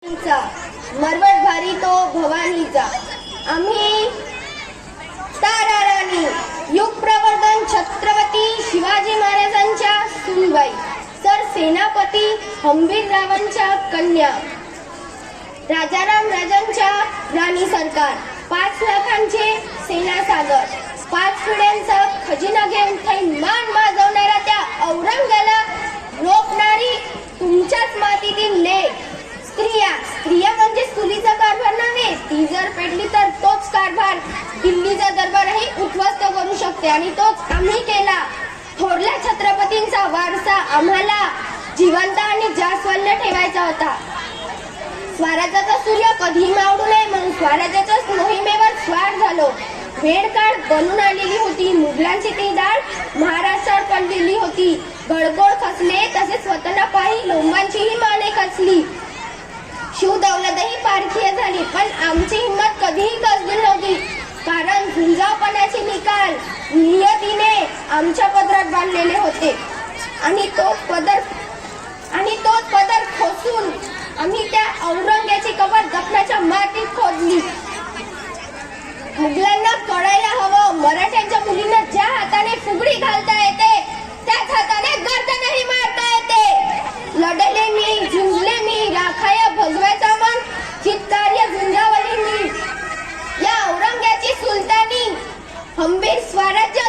मरवट भारी तो भवानीचा। आम्ही तारा राणी, युग प्रवर्धन छत्रपती शिवाजी महाराजांच्या सुनबाई, सर सेनापती हंबीररावांच्या कन्या, राजाराम राजांच्या राणी सरकार, 5 लाखांचे सेनासागर, 5 पिढ्यांचा खजिना घेऊन थै मान माजवणाऱ्या त्या औरंगाला रोखणारी तुमच्याच मातीतील लेक। स्त्रिया म्हणजे चुलीचा कारभार नव्हे, ती जर पेटली तर तोच कारभार दिल्लीचा दरबारही उद्ध्वस्त करू शकते, आणि तोच आम्ही केला। थोरल्या छत्रपतींचा वारसा आम्हाला जिवंत आणि जास्वल्य ठेवायचा होता। स्वराज्याचा सूर्य कधी मावळू नये म्हणून स्वराज्याच्या मोहिमेवर स्वार झालो। वेळकाळ बनून आलेली होती, मुघलांची ती डाळ महाराष्ट्रावर पडलेली होती। गडगोळ खचले तसे स्वतःला पाही लोंबांचीही माने खचली। शिवदौलतही पारखीय झाली, पण आमची हिंमत कधीही खचली नव्हती, कारण झुंजावपणाचे निकाल नियतीने आमच्या पदरात बांधलेले होते, आणि तोच पदर खोसून आम्ही त्या औरंग्याची कबर दफनाच्या मातीत खोदली। मुघलांना कळायला हवं, मराठ्यांच्या मुलींना ज्या हाताने फुगडी घालता येते त्याच हाताने गर्दनही मारता येते। लढले मी, झुंजले मी, राखाया भगवायचा मन, चित्कार्य झुंजावली मी। या औरंग्याची सुलतानी, हंबीर स्वराज्य